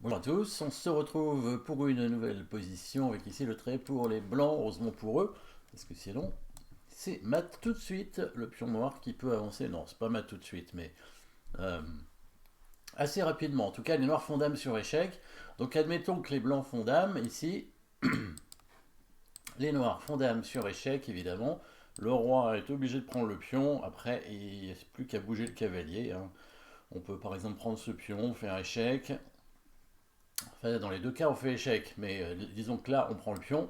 Bonjour à tous, on se retrouve pour une nouvelle position avec ici le trait pour les blancs, heureusement pour eux, parce que sinon c'est mat tout de suite, le pion noir qui peut avancer, non c'est pas mat tout de suite, mais euh, assez rapidement. En tout cas les noirs font dame sur échec, donc admettons que les blancs font dame, ici les noirs font dame sur échec évidemment, le roi est obligé de prendre le pion, après il n'y a plus qu'à bouger le cavalier, hein. On peut par exemple prendre ce pion, faire échec. Enfin, dans les deux cas, on fait échec, mais disons que là, on prend le pion,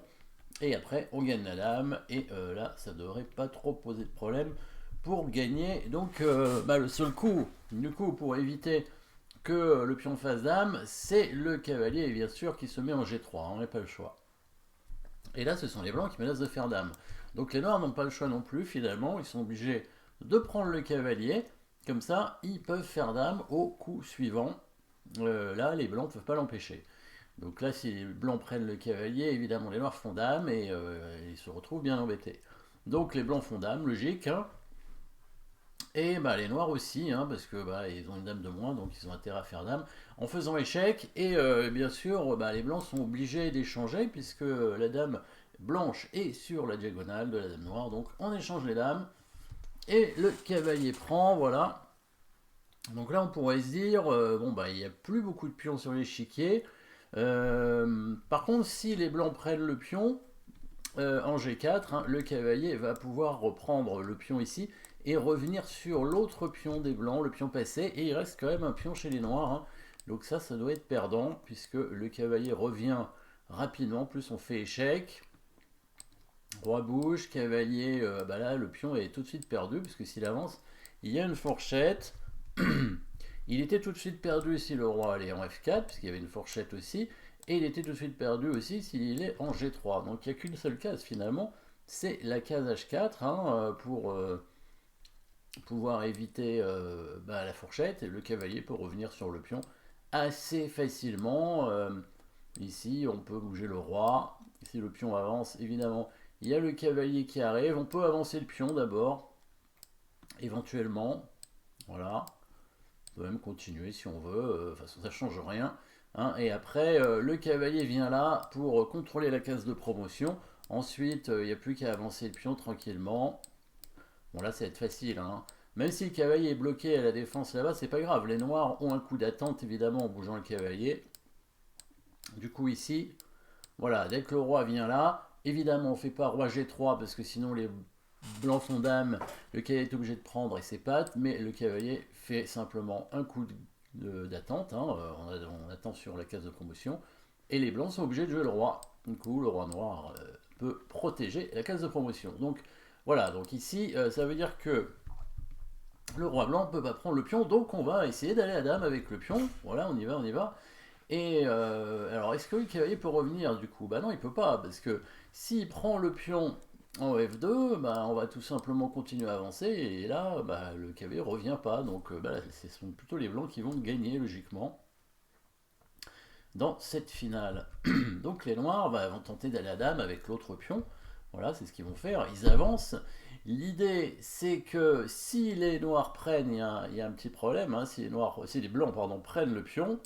et après, on gagne la dame, et là, ça devrait pas trop poser de problème pour gagner. Donc, le seul coup, du coup, pour éviter que le pion fasse dame, c'est le cavalier, bien sûr, qui se met en G3, on n'a pas le choix. Et là, ce sont les blancs qui menacent de faire dame. Donc, les noirs n'ont pas le choix non plus, finalement, ils sont obligés de prendre le cavalier, comme ça, ils peuvent faire dame au coup suivant. Là, les blancs ne peuvent pas l'empêcher. Donc là, si les blancs prennent le cavalier, évidemment les noirs font dame et ils se retrouvent bien embêtés. Donc les blancs font dame, logique, hein. Et bah, les noirs aussi, hein, parce que bah, ils ont une dame de moins, donc ils ont intérêt à faire dame en faisant échec. Et bien sûr, bah, les blancs sont obligés d'échanger, puisque la dame blanche est sur la diagonale de la dame noire. Donc on échange les dames. Et le cavalier prend, voilà. Donc là, on pourrait se dire, bon, bah, il n'y a plus beaucoup de pions sur l'échiquier. Par contre, si les blancs prennent le pion en G4, hein, le cavalier va pouvoir reprendre le pion ici et revenir sur l'autre pion des blancs, le pion passé, et il reste quand même un pion chez les noirs, hein. Donc ça doit être perdant, puisque le cavalier revient rapidement, plus on fait échec. Roi bouge, cavalier, bah là le pion est tout de suite perdu, puisque s'il avance, il y a une fourchette. Il était tout de suite perdu si le roi allait en F4, puisqu'il y avait une fourchette aussi, et il était tout de suite perdu aussi s'il est en G3. Donc il n'y a qu'une seule case finalement, c'est la case H4, hein, pour pouvoir éviter bah, la fourchette, et le cavalier peut revenir sur le pion assez facilement. Ici, on peut bouger le roi. Si le pion avance, évidemment, il y a le cavalier qui arrive. On peut avancer le pion d'abord, éventuellement. Voilà. On peut même continuer si on veut. De toute façon, ça ne change rien, hein. Et après, le cavalier vient là pour contrôler la case de promotion. Ensuite, il n'y a plus qu'à avancer le pion tranquillement. Bon, là, ça va être facile, hein. Même si le cavalier est bloqué à la défense là-bas, c'est pas grave. Les noirs ont un coup d'attente, évidemment, en bougeant le cavalier. Du coup, ici, voilà, dès que le roi vient là, évidemment, on ne fait pas roi G3 parce que sinon les blancs font dame, le cavalier est obligé de prendre et ses pattes, mais le cavalier fait simplement un coup d'attente, hein, on attend sur la case de promotion, et les blancs sont obligés de jouer le roi. Du coup, le roi noir peut protéger la case de promotion. Donc voilà, donc ici, ça veut dire que le roi blanc ne peut pas prendre le pion, donc on va essayer d'aller à dame avec le pion. Voilà, on y va, on y va. Et alors, est-ce que le cavalier peut revenir du coup? Bah non, il peut pas, parce que s'il prend le pion en F2, bah, on va tout simplement continuer à avancer, et là, bah, le cavalier revient pas. Donc, bah, ce sont plutôt les blancs qui vont gagner, logiquement, dans cette finale. Donc, les noirs bah, vont tenter d'aller à dame avec l'autre pion. Voilà, c'est ce qu'ils vont faire. Ils avancent. L'idée, c'est que si les noirs prennent, il y a un petit problème, hein, si les blancs pardon, prennent le pion,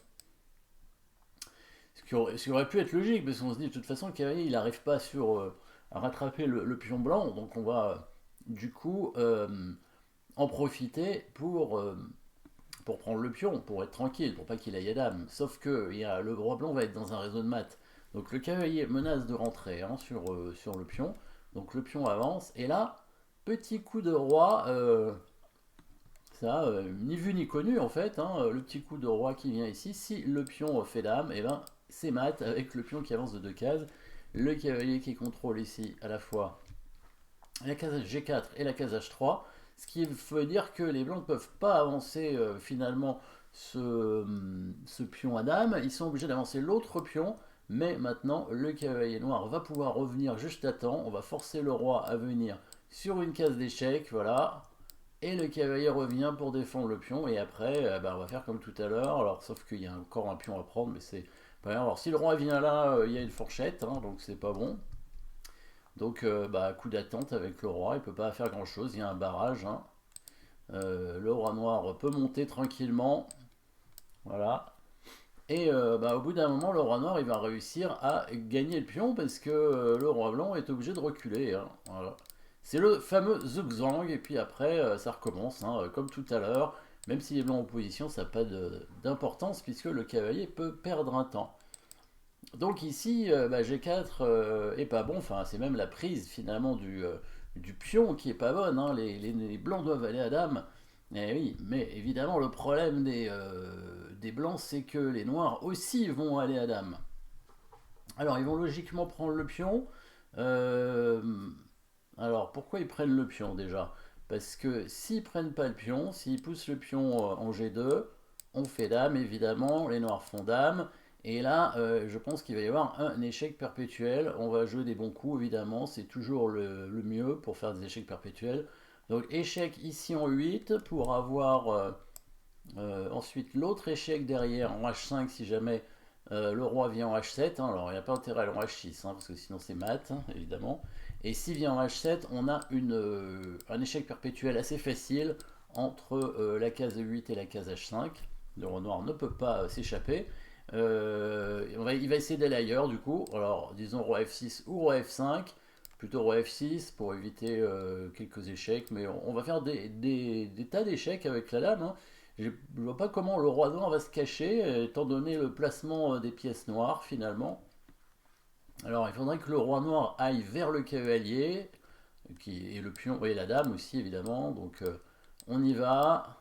ce qui aurait pu être logique, parce qu'on se dit de toute façon, le cavalier il n'arrive pas à rattraper le pion blanc, donc on va du coup en profiter pour prendre le pion, pour être tranquille, pour pas qu'il aille à dame. Sauf que le roi blanc va être dans un réseau de maths. Donc le cavalier menace de rentrer, hein, sur le pion. Donc le pion avance, et là, petit coup de roi, ça, ni vu ni connu en fait, hein, le petit coup de roi qui vient ici, si le pion fait dame, et ben c'est mat avec le pion qui avance de deux cases, le cavalier qui contrôle ici à la fois la case G4 et la case H3, ce qui veut dire que les blancs ne peuvent pas avancer finalement ce pion à dame, ils sont obligés d'avancer l'autre pion, mais maintenant le cavalier noir va pouvoir revenir juste à temps, on va forcer le roi à venir sur une case d'échec, voilà, et le cavalier revient pour défendre le pion. Et après, bah, on va faire comme tout à l'heure. Alors, sauf qu'il y a encore un pion à prendre, mais c'est pas grave. Alors, si le roi vient là, il y a une fourchette, hein, donc c'est pas bon. Donc, bah, coup d'attente avec le roi. Il peut pas faire grand chose. Il y a un barrage, hein. Le roi noir peut monter tranquillement. Voilà. Et au bout d'un moment, le roi noir il va réussir à gagner le pion parce que le roi blanc est obligé de reculer, hein. Voilà. C'est le fameux zugzwang, et puis après ça recommence, hein, comme tout à l'heure. Même si les blancs en position, ça n'a pas d'importance puisque le cavalier peut perdre un temps. Donc ici, G4 est pas bon, enfin c'est même la prise finalement du pion qui est pas bonne, hein. Les blancs doivent aller à dame. Eh oui, mais évidemment le problème des blancs c'est que les noirs aussi vont aller à dame. Alors ils vont logiquement prendre le pion. Euh, alors pourquoi ils prennent le pion déjà? Parce que s'ils prennent pas le pion, s'ils poussent le pion en G2, on fait dame évidemment, les noirs font dame. Et là, je pense qu'il va y avoir un échec perpétuel. On va jouer des bons coups évidemment, c'est toujours le mieux pour faire des échecs perpétuels. Donc échec ici en 8 pour avoir ensuite l'autre échec derrière en H5 si jamais le roi vient en H7, hein. Alors il n'y a pas intérêt à aller en H6, hein, parce que sinon c'est mat, hein, évidemment. Et s'il vient en H7, on a un échec perpétuel assez facile entre la case 8 et la case H5. Le roi noir ne peut pas s'échapper. Il va essayer d'aller ailleurs du coup. Alors disons roi F6 ou roi F5. Plutôt roi F6 pour éviter quelques échecs. Mais on va faire des tas d'échecs avec la dame, hein. Je ne vois pas comment le roi noir va se cacher, étant donné le placement des pièces noires finalement. Alors il faudrait que le roi noir aille vers le cavalier, et le pion, et la dame aussi évidemment. Donc on y va.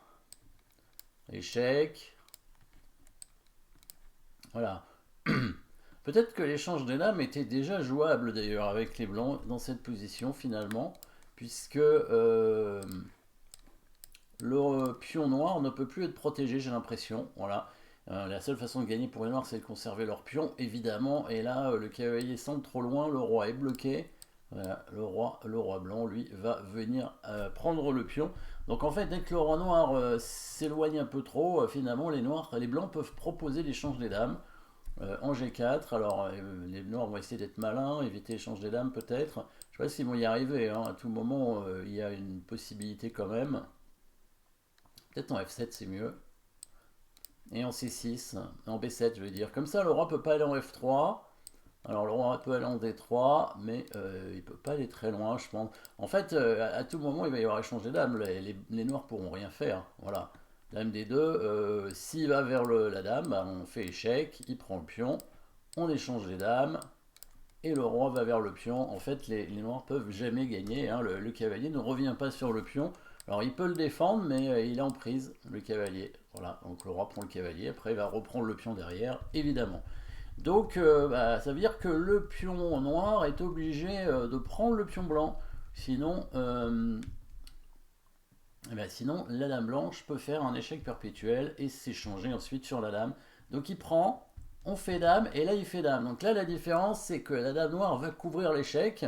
Échec. Voilà. Peut-être que l'échange des dames était déjà jouable d'ailleurs avec les blancs dans cette position finalement, puisque le pion noir ne peut plus être protégé, j'ai l'impression. Voilà. La seule façon de gagner pour les noirs, c'est de conserver leur pion, évidemment. Et là, le cavalier semble trop loin, le roi est bloqué. Voilà, le roi blanc, lui, va venir prendre le pion. Donc en fait, dès que le roi noir s'éloigne un peu trop, finalement, les blancs peuvent proposer l'échange des dames en G4. Alors les noirs vont essayer d'être malins, éviter l'échange des dames peut-être. Je ne sais pas s'ils vont y arriver, hein. À tout moment, il y a une possibilité quand même. Peut-être en F7 c'est mieux. Et en C6, en B7 je veux dire. Comme ça le roi peut pas aller en F3. Alors le roi peut aller en D3, mais il peut pas aller très loin je pense. En fait, à tout moment il va y avoir échange des dames. Les noirs pourront rien faire. Voilà. Dame D2, s'il va vers la dame, on fait échec, il prend le pion, on échange les dames, et le roi va vers le pion. En fait, les noirs peuvent jamais gagner, hein. Le cavalier ne revient pas sur le pion. Alors il peut le défendre, mais il est en prise, le cavalier. Voilà, donc le roi prend le cavalier, après il va reprendre le pion derrière, évidemment. Donc ça veut dire que le pion noir est obligé de prendre le pion blanc. Sinon, sinon, la dame blanche peut faire un échec perpétuel et s'échanger ensuite sur la dame. Donc il prend, on fait dame, et là il fait dame. Donc là la différence c'est que la dame noire va couvrir l'échec,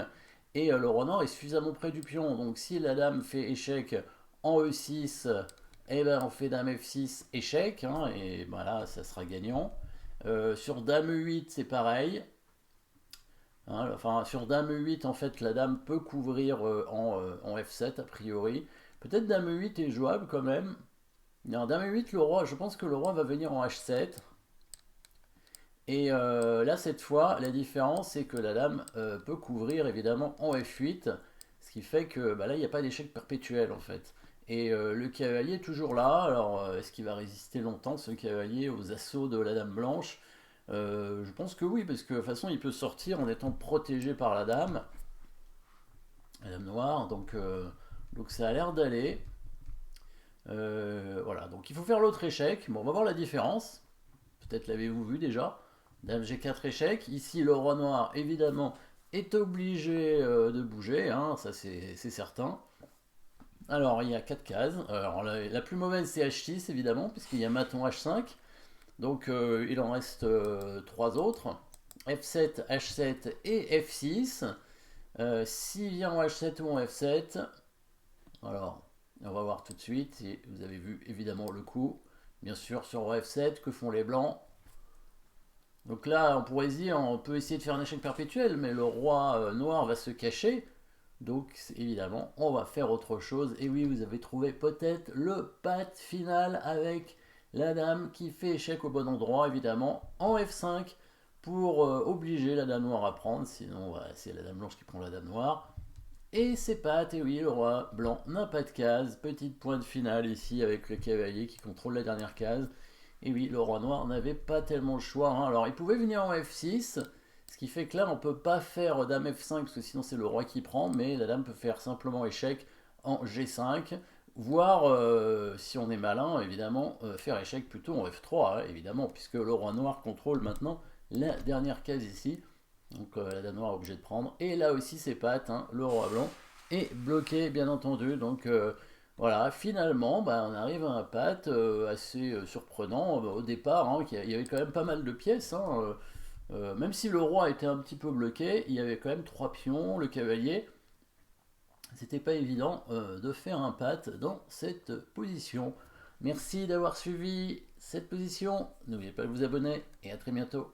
et le roi noir est suffisamment près du pion. Donc si la dame fait échec en E6, eh ben on fait dame F6, échec, hein, et ben là ça sera gagnant. Sur dame E8 c'est pareil. Hein, enfin, sur dame E8, en fait, la dame peut couvrir en F7 a priori. Peut-être dame E8 est jouable quand même. Non, dame E8, le roi, je pense que le roi va venir en H7. Et là, cette fois, la différence, c'est que la dame peut couvrir évidemment en F8. Ce qui fait que là, il n'y a pas d'échec perpétuel en fait. Et le cavalier est toujours là. Alors, est-ce qu'il va résister longtemps, ce cavalier, aux assauts de la dame blanche? Je pense que oui, parce que de toute façon, il peut sortir en étant protégé par la dame noire. Donc ça a l'air d'aller. Voilà, donc il faut faire l'autre échec. Bon, on va voir la différence. Peut-être l'avez-vous vu déjà. Dame G4 échec. Ici, le roi noir, évidemment, est obligé de bouger, hein, ça c'est certain. Alors, il y a 4 cases. Alors, la plus mauvaise, c'est H6, évidemment, puisqu'il y a maton H5. Donc, il en reste 3 autres. F7, H7 et F6. S'il vient en H7 ou en F7, alors, on va voir tout de suite. Et vous avez vu évidemment le coup. Bien sûr, sur F7, que font les blancs? Donc là, on pourrait se dire, on peut essayer de faire un échec perpétuel, mais le roi noir va se cacher. Donc évidemment, on va faire autre chose. Et oui, vous avez trouvé peut-être le pat final avec la dame qui fait échec au bon endroit, évidemment, en F5 pour obliger la dame noire à prendre, sinon voilà, c'est la dame blanche qui prend la dame noire. Et c'est pattes, et oui, le roi blanc n'a pas de case, petite pointe finale ici avec le cavalier qui contrôle la dernière case. Et oui, le roi noir n'avait pas tellement le choix, hein. Alors il pouvait venir en F6, ce qui fait que là on peut pas faire dame F5 parce que sinon c'est le roi qui prend, mais la dame peut faire simplement échec en G5, voire si on est malin évidemment faire échec plutôt en F3, hein, évidemment, puisque le roi noir contrôle maintenant la dernière case ici. Donc la dame noire est obligée de prendre. Et là aussi c'est pattes, hein, le roi blanc est bloqué bien entendu. Donc voilà, finalement bah, on arrive à un patte assez surprenant au départ. Hein, il y avait quand même pas mal de pièces. Hein, même si le roi était un petit peu bloqué, il y avait quand même 3 pions, le cavalier. C'était pas évident de faire un patte dans cette position. Merci d'avoir suivi cette position. N'oubliez pas de vous abonner et à très bientôt.